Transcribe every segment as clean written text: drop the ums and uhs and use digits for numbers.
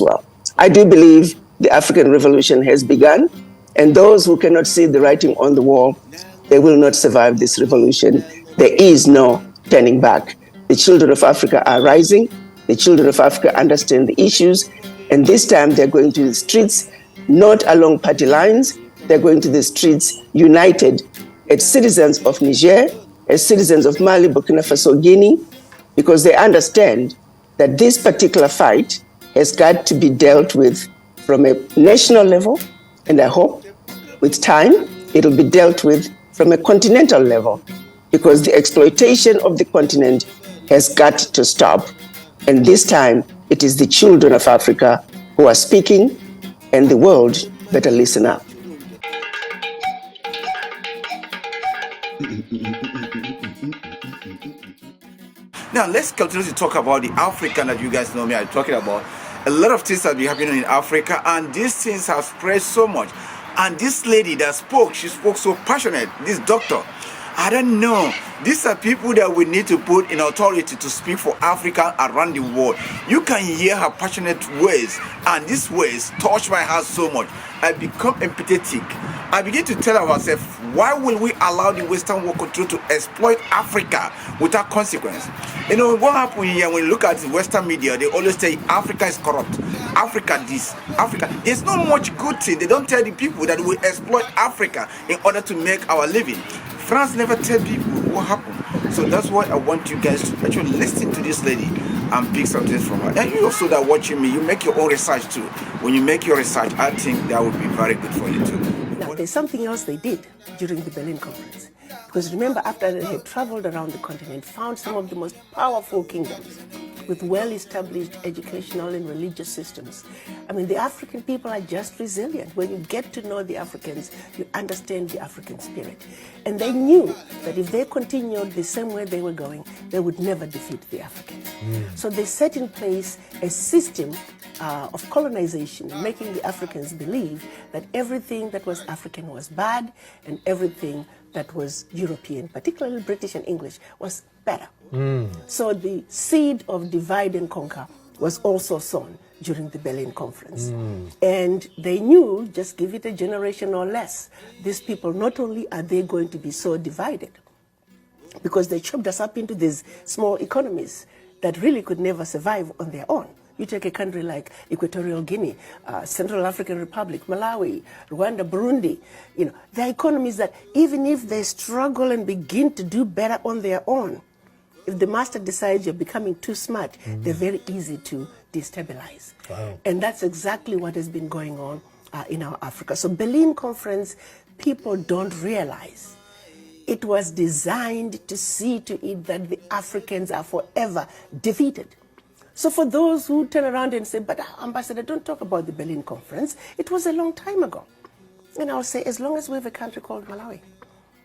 well. I do believe the African Revolution has begun, and those who cannot see the writing on the wall, they will not survive this revolution. There is no turning back. The children of Africa are rising. The children of Africa understand the issues, and this time they're going to the streets, not along party lines. They're going to the streets united as citizens of Niger, as citizens of Mali, Burkina Faso, Guinea, because they understand that this particular fight has got to be dealt with from a national level, and I hope with time it'll be dealt with from a continental level, because the exploitation of the continent has got to stop. And this time it is the children of Africa who are speaking, and the world better listen up. Now, let's continue to talk about the African that you guys know me. I'm talking about a lot of things that be happening in Africa, and these things have spread so much. And this lady that spoke, she spoke so passionate. This doctor, I don't know. These are people that we need to put in authority to speak for Africa around the world. You can hear her passionate words, and these words touch my heart so much. I become empathetic. I begin to tell ourselves, why will we allow the Western world control to exploit Africa without consequence? You know, what happened here, when you look at the Western media, they always say Africa is corrupt. Africa this, Africa. There's not much good thing. They don't tell the people that we exploit Africa in order to make our living. France never tell people what happened. So that's why I want you guys to actually listen to this lady and pick something from her. And you also that watching me, you make your own research too. When you make your research, I think that would be very good for you too. Now, there's something else they did during the Berlin Conference. Because remember, after they had traveled around the continent, found some of the most powerful kingdoms with well-established educational and religious systems. I mean, the African people are just resilient. When you get to know the Africans, you understand the African spirit. And they knew that if they continued the same way they were going, they would never defeat the Africans. So they set in place a system of colonization, making the Africans believe that everything that was African was bad and everything that was European, particularly British and English, was better. So the seed of divide and conquer was also sown during the Berlin Conference. And they knew, just give it a generation or less, these people, not only are they going to be so divided, because they chopped us up into these small economies that really could never survive on their own. You take a country like Equatorial Guinea, Central African Republic, Malawi, Rwanda, Burundi, you know, they're economies that even if they struggle and begin to do better on their own, if the master decides you're becoming too smart, they're very easy to destabilize. Wow. And that's exactly what has been going on in our Africa. So Berlin Conference, people don't realize it was designed to see to it that the Africans are forever defeated. So for those who turn around and say, but Ambassador, don't talk about the Berlin Conference, it was a long time ago. And I'll say, as long as we have a country called Malawi,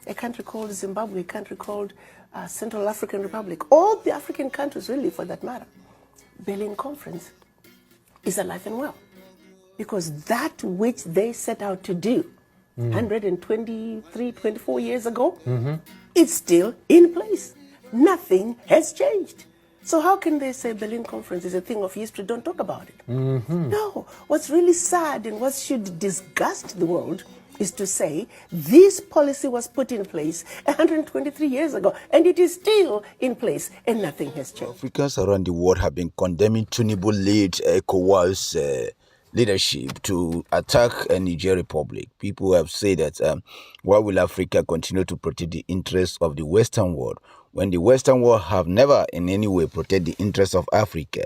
a country called Zimbabwe, a country called Central African Republic, all the African countries really for that matter, Berlin Conference is alive and well. Because that which they set out to do 123, 24 years ago, it's still in place. Nothing has changed. So how can they say Berlin Conference is a thing of history, don't talk about it? No, what's really sad and what should disgust the world is to say this policy was put in place 123 years ago and it is still in place and nothing has changed. Africans around the world have been condemning Tinubu-led ECOWAS leadership to attack Niger Republic. People have said that why will Africa continue to protect the interests of the Western world when the Western world have never in any way protected the interests of Africa?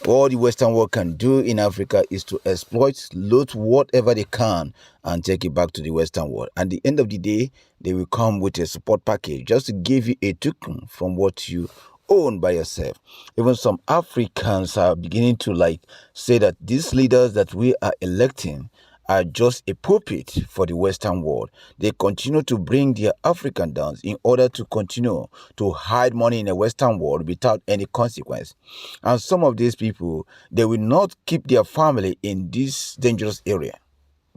All the Western world can do in Africa is to exploit, loot whatever they can and take it back to the Western world. At the end of the day, they will come with a support package just to give you a token from what you own by yourself. Even some Africans are beginning to say that these leaders that we are electing are just a puppet for the Western world. They continue to bring their African down in order to continue to hide money in the Western world without any consequence. And some of these people, they will not keep their family in this dangerous area.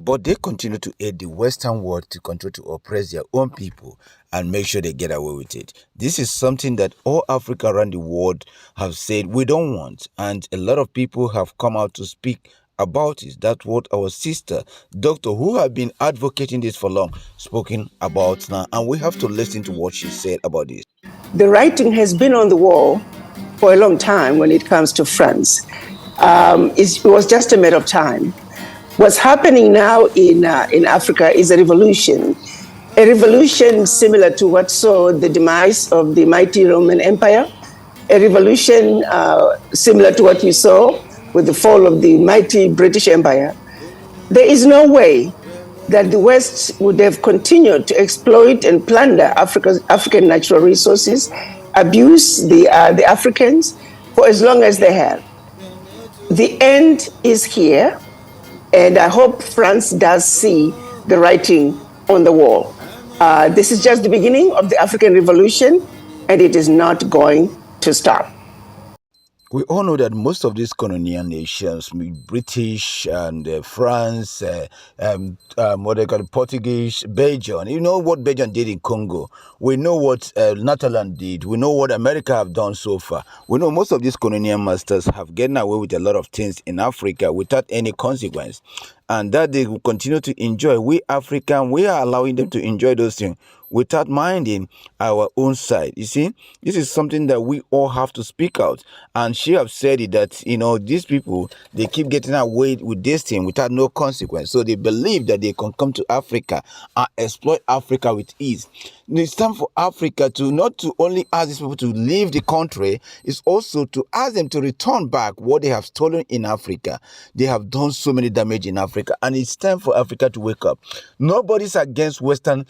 But they continue to aid the Western world to continue to oppress their own people and make sure they get away with it. This is something that all Africa around the world have said we don't want. And a lot of people have come out to speak about it. That's what our sister, Doctor, who have been advocating this for long, spoken about now. And we have to listen to what she said about this. The writing has been on the wall for a long time when it comes to France. It was just a matter of time. What's happening now in Africa is a revolution similar to what saw the demise of the mighty Roman Empire, a revolution similar to what we saw with the fall of the mighty British Empire. There is no way that the West would have continued to exploit and plunder African natural resources, abuse the Africans for as long as they have. The end is here. And I hope France does see the writing on the wall. This is just the beginning of the African Revolution, and it is not going to stop. We all know that most of these colonial nations, British and France, what they call Portuguese, Belgium. You know what Belgium did in Congo. We know what Netherlands did. We know what America have done so far. We know most of these colonial masters have gotten away with a lot of things in Africa without any consequence. And that they will continue to enjoy. We African, we are allowing them to enjoy those things without minding our own side. You see, this is something that we all have to speak out. And she have said it that, these people, they keep getting away with this thing without no consequence. So they believe that they can come to Africa and exploit Africa with ease. It's time for Africa to not to only ask these people to leave the country, it's also to ask them to return back what they have stolen in Africa. They have done so many damage in Africa, and it's time for Africa to wake up. Nobody's against Western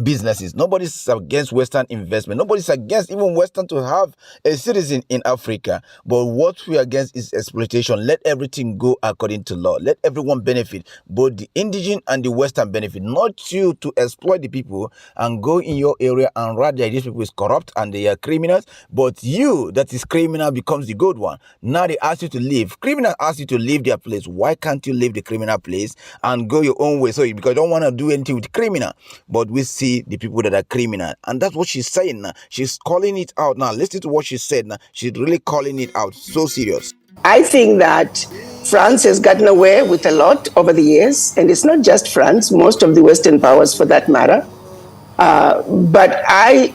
businesses. Nobody's against Western investment. Nobody's against even Western to have a citizen in Africa. But what we are against is exploitation. Let everything go according to law. Let everyone benefit. Both the indigenous and the Western benefit. Not you to exploit the people and go in your area and rather these people is corrupt and they are criminals. But you that is criminal becomes the good one. Now they ask you to leave. Criminals ask you to leave their place. Why can't you leave the criminal place and go your own way? So because you don't want to do anything with criminal. But we see the people that are criminal, and that's what she's saying now. She's calling it out now. Listen to what she said now. She's really calling it out. So serious. I think that France has gotten away with a lot over the years, and it's not just France, most of the Western powers for that matter. But I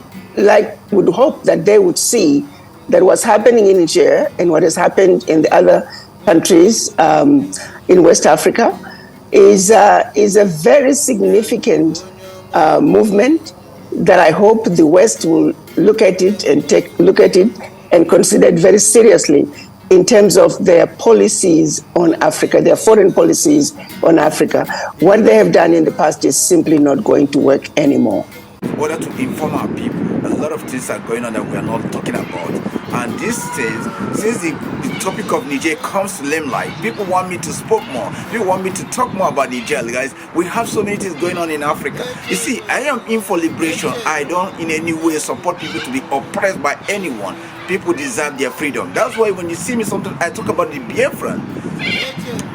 would hope that they would see that what's happening in Niger and what has happened in the other countries in West Africa is a very significant movement that I hope the West will look at it and consider it very seriously in terms of their policies on Africa, their foreign policies on Africa. What they have done in the past is simply not going to work anymore. In order to inform our people, a lot of things are going on that we are not talking about. And these things, since the topic of Niger comes to limelight, people want me to speak more. People want me to talk more about Niger, guys. We have so many things going on in Africa. You see, I am in for liberation. I don't in any way support people to be oppressed by anyone. People deserve their freedom. That's why when you see me sometimes, I talk about the Biafran.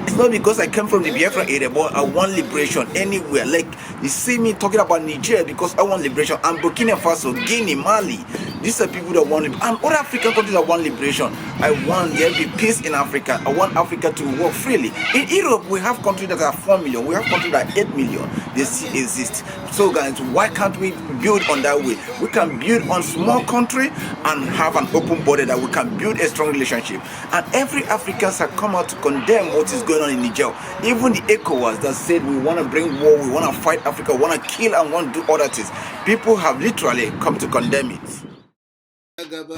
It's not because I came from the Biafran area, but I want liberation anywhere. Like, you see me talking about Niger because I want liberation. And Burkina Faso, Guinea, Mali. These are people that want it. And other African countries that want liberation. I want there to be peace in Africa. I want Africa to work freely. In Europe, we have countries that are 4 million. We have countries that are 8 million. They still exist. So guys, why can't we build on that way? We can build on small country and have an open border that we can build a strong relationship. And every Africans have come out to condemn what is going on in Niger. Even the ECOWAS that said we want to bring war, we want to fight Africa, we want to kill and want to do other things. People have literally come to condemn it.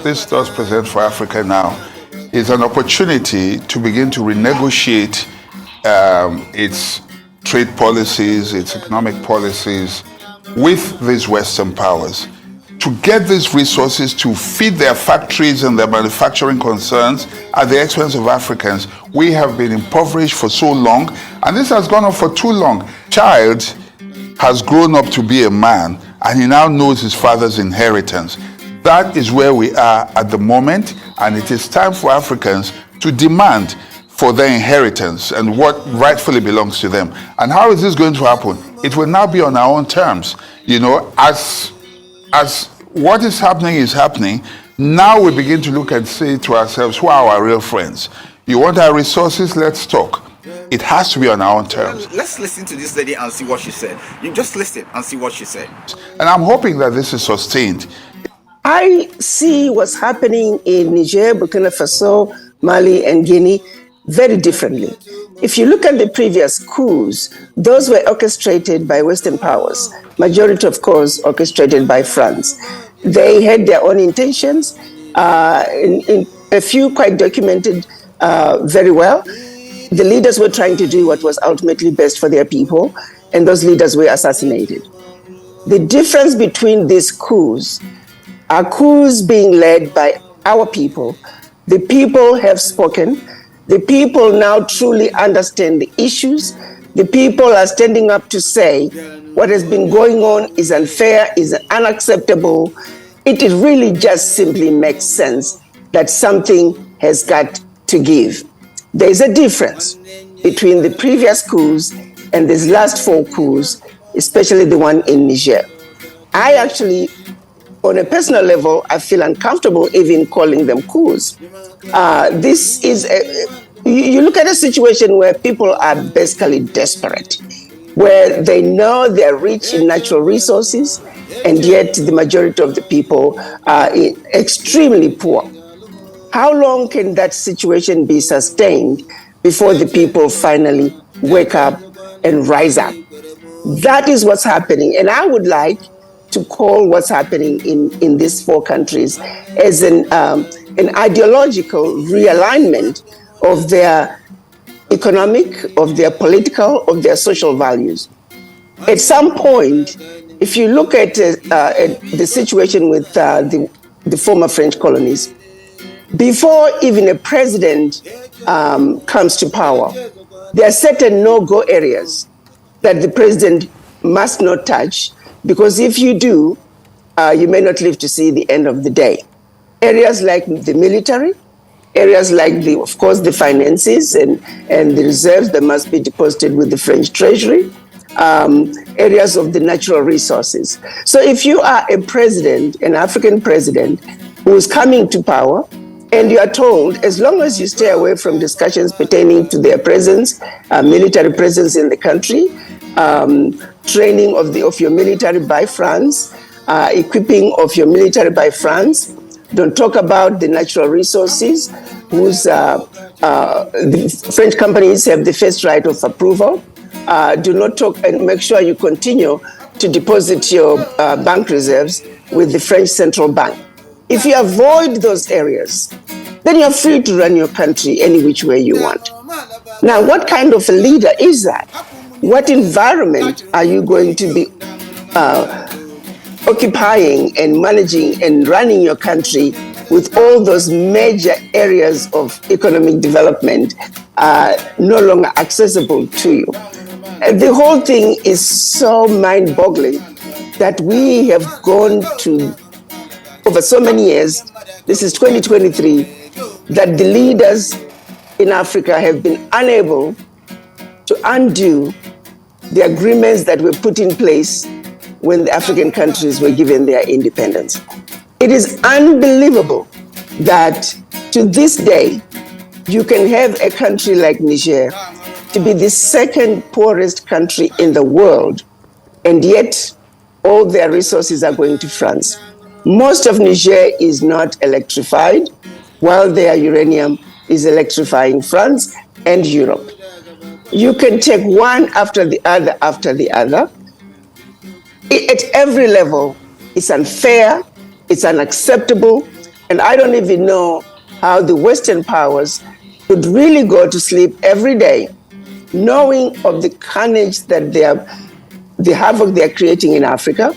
This does present for Africa now is an opportunity to begin to renegotiate its trade policies, its economic policies with these Western powers to get these resources to feed their factories and their manufacturing concerns at the expense of Africans. We have been impoverished for so long, and this has gone on for too long. Child has grown up to be a man, and he now knows his father's inheritance. That is where we are at the moment, and it is time for Africans to demand for their inheritance and what rightfully belongs to them. And how is this going to happen? It will now be on our own terms. You know, as what is happening, now we begin to look and say to ourselves, who are our real friends? You want our resources? Let's talk. It has to be on our own terms. Let's listen to this lady and see what she said. You just listen and see what she said. And I'm hoping that this is sustained. I see what's happening in Niger, Burkina Faso, Mali, and Guinea very differently. If you look at the previous coups, those were orchestrated by Western powers, majority, of course, orchestrated by France. They had their own intentions, in a few quite documented very well. The leaders were trying to do what was ultimately best for their people, and those leaders were assassinated. The difference between these coups are coups being led by our people. The people have spoken. The people now truly understand the issues. The people are standing up to say what has been going on is unfair, is unacceptable. It really just simply makes sense that something has got to give. There is a difference between the previous coups and these last 4 coups, especially the one in Niger. I actually, on a personal level, I feel uncomfortable even calling them coups. This is you look at a situation where people are basically desperate, where they know they're rich in natural resources, and yet the majority of the people are extremely poor. How long can that situation be sustained before the people finally wake up and rise up? That is what's happening. And I would like to call what's happening in these 4 countries as an ideological realignment of their economic, of their political, of their social values. At some point, if you look at the situation with the former French colonies, before even a president comes to power, there are certain no-go areas that the president must not touch, because if you do, you may not live to see the end of the day. Areas like the military, areas like, of course, the finances and the reserves that must be deposited with the French treasury, areas of the natural resources. So if you are a president, an African president, who is coming to power, and you are told, as long as you stay away from discussions pertaining to their presence, military presence in the country, training of your military by France, equipping of your military by France, don't talk about the natural resources, whose the French companies have the first right of approval. Do not talk, and make sure you continue to deposit your bank reserves with the French central bank. If you avoid those areas, then you're free to run your country any which way you want. Now, what kind of a leader is that? What environment are you going to be occupying and managing and running your country with all those major areas of economic development no longer accessible to you? The whole thing is so mind-boggling that we have gone to, over so many years, this is 2023, that the leaders in Africa have been unable to undo the agreements that were put in place when the African countries were given their independence. It is unbelievable that to this day, you can have a country like Niger to be the 2nd poorest country in the world, and yet all their resources are going to France. Most of Niger is not electrified, while their uranium is electrifying France and Europe. You can take one after the other after the other. At every level, it's unfair, it's unacceptable, and I don't even know how the Western powers could really go to sleep every day knowing of the carnage that the havoc they're creating in Africa,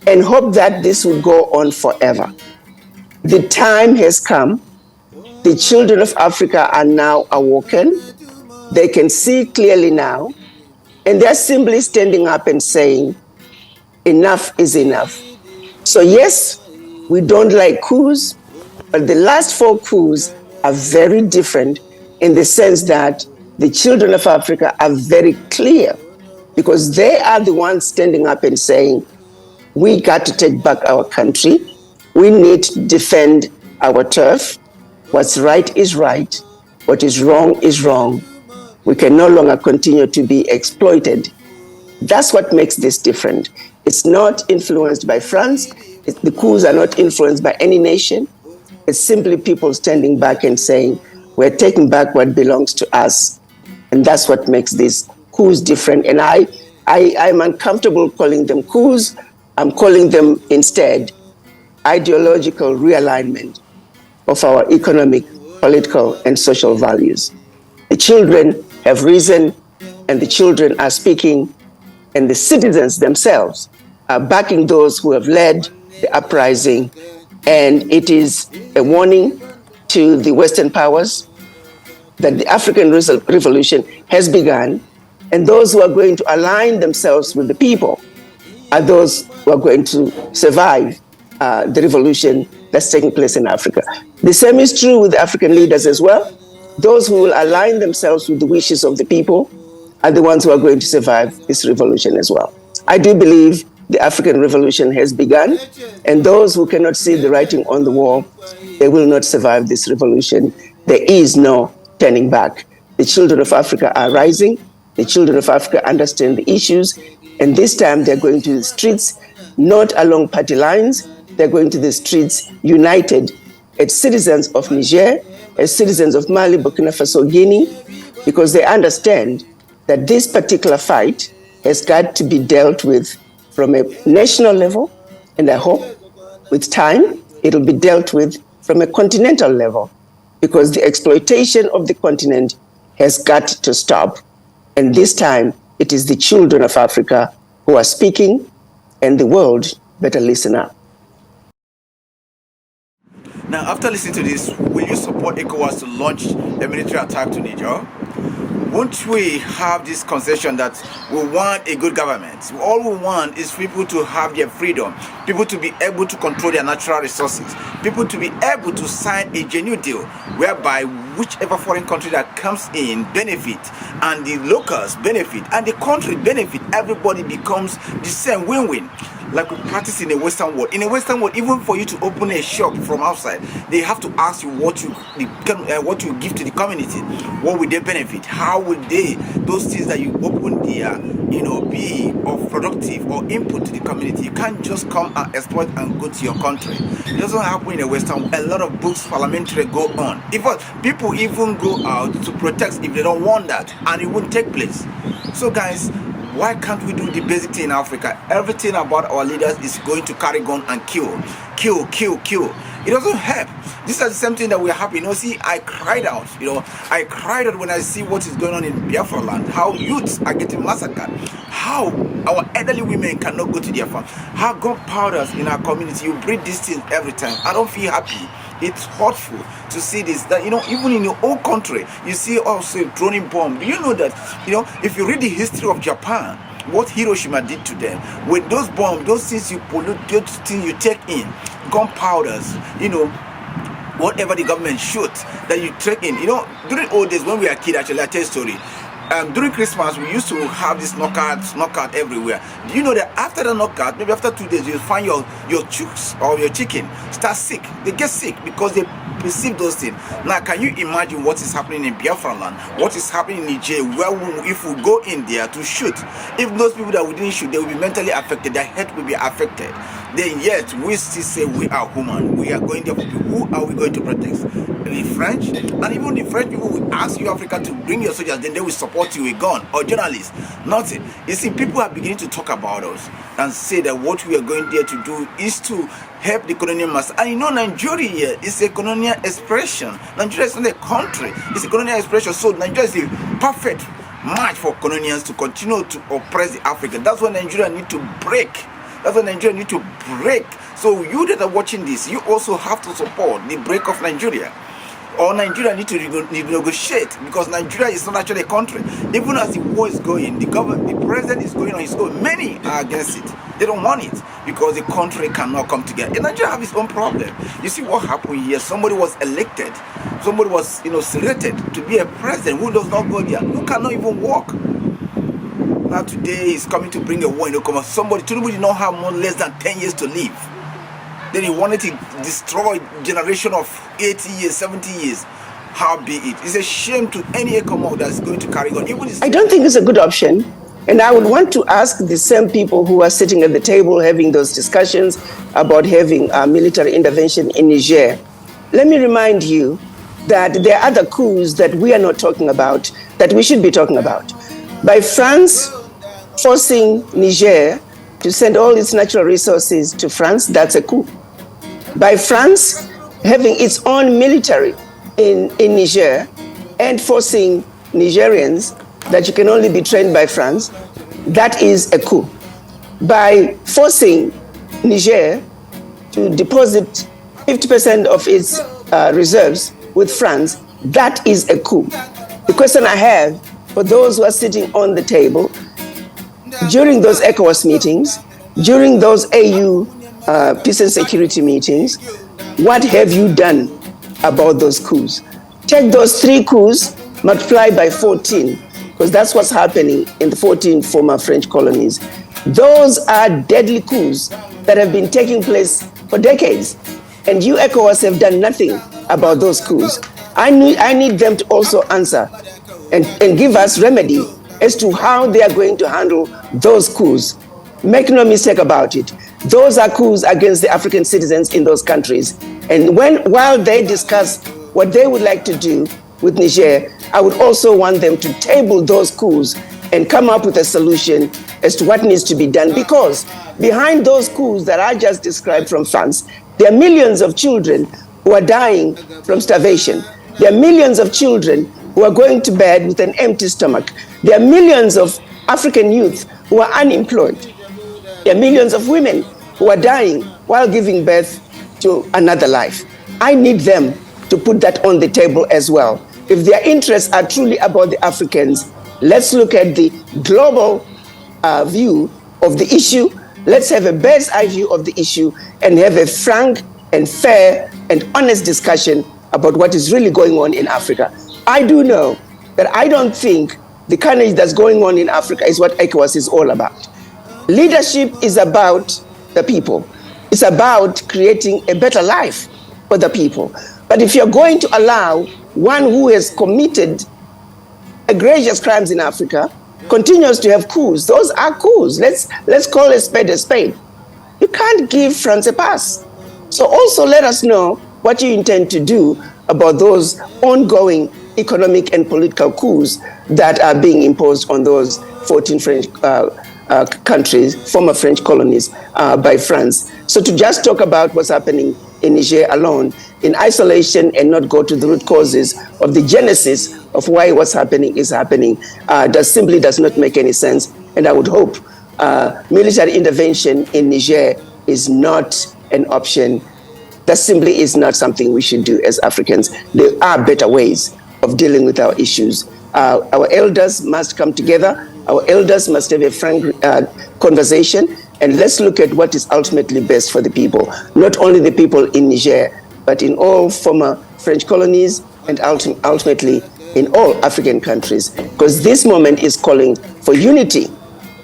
and hope that this will go on forever. The time has come. The children of Africa are now awoken. They can see clearly now, and they're simply standing up and saying, enough is enough. So yes, we don't like coups, but the last 4 coups are very different in the sense that the children of Africa are very clear, because they are the ones standing up and saying, we got to take back our country. We need to defend our turf. What's right is right. What is wrong is wrong. We can no longer continue to be exploited. That's what makes this different. It's not influenced by France. The coups are not influenced by any nation. It's simply people standing back and saying, we're taking back what belongs to us. And that's what makes these coups different. And I'm uncomfortable calling them coups. I'm calling them instead ideological realignment of our economic, political, and social values. The children have risen, and the children are speaking, and the citizens themselves are backing those who have led the uprising. And it is a warning to the Western powers that the African Revolution has begun, and those who are going to align themselves with the people are those who are going to survive the revolution that's taking place in Africa. The same is true with the African leaders as well. Those who will align themselves with the wishes of the people are the ones who are going to survive this revolution as well. I do believe the African Revolution has begun, and those who cannot see the writing on the wall, they will not survive this revolution. There is no turning back. The children of Africa are rising. The children of Africa understand the issues, and this time they're going to the streets, not along party lines. They're going to the streets united as citizens of Niger, as citizens of Mali, Burkina Faso, Guinea, because they understand that this particular fight has got to be dealt with from a national level, and I hope with time it'll be dealt with from a continental level, because the exploitation of the continent has got to stop. And this time it is the children of Africa who are speaking, and the world better listen up. Now, after listening to this, will you support ECOWAS to launch a military attack to Niger? Won't we have this concession that we want a good government? All we want is people to have their freedom, people to be able to control their natural resources, people to be able to sign a genuine deal whereby whichever foreign country that comes in benefit, and the locals benefit, and the country benefit. Everybody becomes the same win-win, like we practice in the Western world. In the Western world, even for you to open a shop from outside, they have to ask you what you give to the community. What will they benefit? How will those things that you open there, be of productive or input to the community? You can't just come and exploit and go to your country. It doesn't happen in the Western world. A lot of books parliamentary go on. People even go out to protest if they don't want that, and it won't take place. So guys, why can't we do the basic thing in Africa? Everything about our leaders is going to carry gun and kill. It doesn't help. This is the same thing that we are happy. See, I cried out. I cried out when I see what is going on in Biafra land. How youths are getting massacred. How our elderly women cannot go to their farm. How gunpowders in our community. You breed these things every time. I don't feel happy. It's hurtful to see this. That even in your own country, you see also droning bomb. Do you know that? If you read the history of Japan, what Hiroshima did to them with those bombs, those things you pollute, those things you take in, gunpowders, whatever the government shoots that you take in. During old days when we were kids, actually, I tell you a story. During Christmas, we used to have this knockout everywhere. Do you know that after the knockout, maybe after 2 days, you'll find your chicks or your chicken start sick. They get sick because they perceive those things. Now, can you imagine what is happening in Biafra land? What is happening in Niger? If we go in there to shoot, if those people that we didn't shoot, they will be mentally affected. Their health will be affected. Then yet, we still say we are human. We are going there for people. Who are we going to protect? The French? And even the French people will ask you, Africa, to bring your soldiers. Then they will support you with gun. Or journalists. Nothing. You see, people are beginning to talk about us and say that what we are going there to do is to help the colonial master. And Nigeria is a colonial expression. Nigeria is not a country. It's a colonial expression. So Nigeria is a perfect match for colonials to continue to oppress the Africa. That's what Nigeria need to break. That's what Nigeria need to break. So you that are watching this, you also have to support the break of Nigeria. Or Nigeria need to negotiate, because Nigeria is not actually a country. Even as the war is going, the president is going on his own. Many are against it. They don't want it because the country cannot come together. And Nigeria have its own problem. You see what happened here? Somebody was elected somebody was, selected to be a president who does not go there, who cannot even walk. Now today he's coming to bring a war in ECOWAS. Somebody did not have more less than 10 years to live. Then he wanted to destroy generation of 80 years, 70 years. How be it? It's a shame to any ECOWAS that's going to carry on. I don't think it's a good option. And I would want to ask the same people who are sitting at the table having those discussions about having a military intervention in Niger. Let me remind you that there are other coups that we are not talking about, that we should be talking about. By France forcing Niger to send all its natural resources to France, that's a coup. By France having its own military in Niger and forcing Nigerians that you can only be trained by France, that is a coup. By forcing Niger to deposit 50% of its reserves with France, that is a coup. The question I have for those who are sitting on the table, during those ECOWAS meetings, during those AU peace and security meetings, what have you done about those coups? Take those 3 coups, multiply by 14, because that's what's happening in the 14 former French colonies. Those are deadly coups that have been taking place for decades. And you ECOWAS have done nothing about those coups. I need them to also answer and give us remedy as to how they are going to handle those coups. Make no mistake about it. Those are coups against the African citizens in those countries. And while they discuss what they would like to do with Niger, I would also want them to table those coups and come up with a solution as to what needs to be done. Because behind those coups that I just described from France, there are millions of children who are dying from starvation. There are millions of children who are going to bed with an empty stomach. There are millions of African youth who are unemployed. There are millions of women who are dying while giving birth to another life. I need them to put that on the table as well. If their interests are truly about the Africans, let's look at the global view of the issue. Let's have a bird's eye view of the issue and have a frank and fair and honest discussion about what is really going on in Africa. I do know that I don't think the carnage that's going on in Africa is what ECOWAS is all about. Leadership is about the people. It's about creating a better life for the people. But if you're going to allow one who has committed egregious crimes in Africa continues to have coups, those are coups. Let's call a spade a spade. You can't give France a pass. So also let us know what you intend to do about those ongoing economic and political coups that are being imposed on those 14 French countries, former French colonies by France. So to just talk about what's happening in Niger alone, in isolation, and not go to the root causes of the genesis of why what's happening is happening, that simply does not make any sense. And I would hope military intervention in Niger is not an option. That simply is not something we should do as Africans. There are better ways of dealing with our issues. Our elders must come together. Our elders must have a frank conversation, and let's look at what is ultimately best for the people, not only the people in Niger, but in all former French colonies and ultimately in all African countries, because this moment is calling for unity,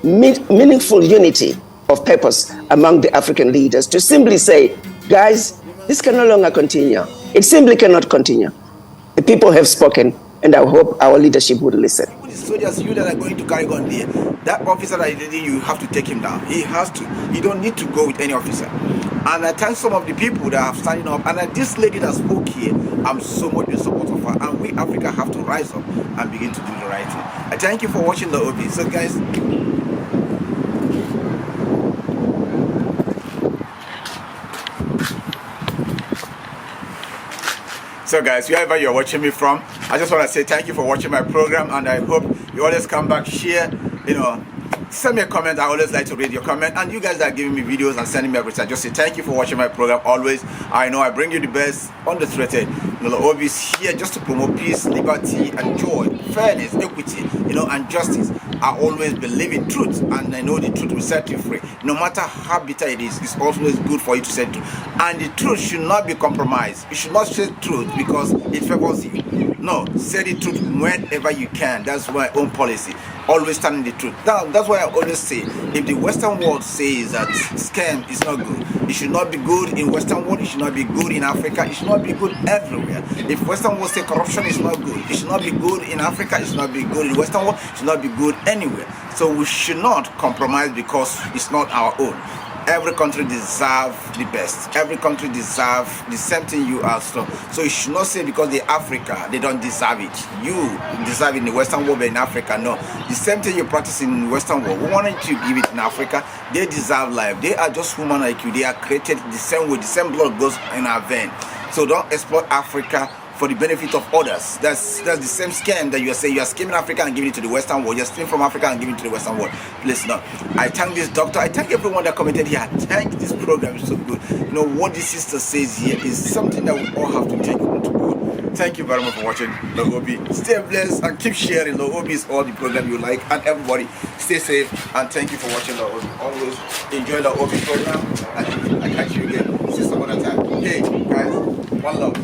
meaningful unity of purpose among the African leaders to simply say, guys, this can no longer continue. It simply cannot continue. The people have spoken, and I hope our leadership would listen. The soldiers, you that are going to carry on there, that officer that is leading you have to take him down. He has to. You don't need to go with any officer. And I thank some of the people that have standing up. And this lady that spoke here, I'm so much in support of her. And we Africa have to rise up and begin to do the right thing. I thank you for watching the OB. So guys, wherever you're watching me from, I just want to say thank you for watching my program, and I hope you always come back, share, send me a comment. I always like to read your comment, and you guys that are giving me videos and sending me everything, I just say thank you for watching my program always. I know I bring you the best undisputed. Always here just to promote peace, liberty, and joy, fairness, equity, and justice. I always believe in truth, and I know the truth will set you free. No matter how bitter it is, it's always good for you to say the truth. And the truth should not be compromised. You should not say the truth because it favors you. No, say the truth whenever you can. That's my own policy. Always standing the truth. Now, that's why I always say, if the Western world says that scam is not good, it should not be good in Western world, it should not be good in Africa, it should not be good everywhere. If Western world say corruption is not good, it should not be good in Africa, it should not be good in Western world, it should not be good anywhere. So we should not compromise because it's not our own. Every country deserves the best. Every country deserves the same thing you ask for. So you should not say because they're Africa, they don't deserve it. You deserve it in the Western world, but in Africa, no. The same thing you practice in the Western world, we wanted to give it in Africa. They deserve life. They are just human like you. They are created the same way. The same blood goes in our vein. So don't exploit Africa for the benefit of others. That's the same scam that you are saying. You are scamming Africa and giving it to the Western world. You're stealing from Africa and giving it to the Western world. Please, no. I thank this doctor. I thank everyone that commented here. I thank this program. It's so good. You know, what this sister says here is something that we all have to take into God. Thank you very much for watching Lord Obi. Stay blessed and keep sharing. Lord Obi is all the program you like. And everybody, stay safe. And thank you for watching Lord Obi. Always enjoy the Obi program. And I catch you again. See you some other time. Hey, guys. One love.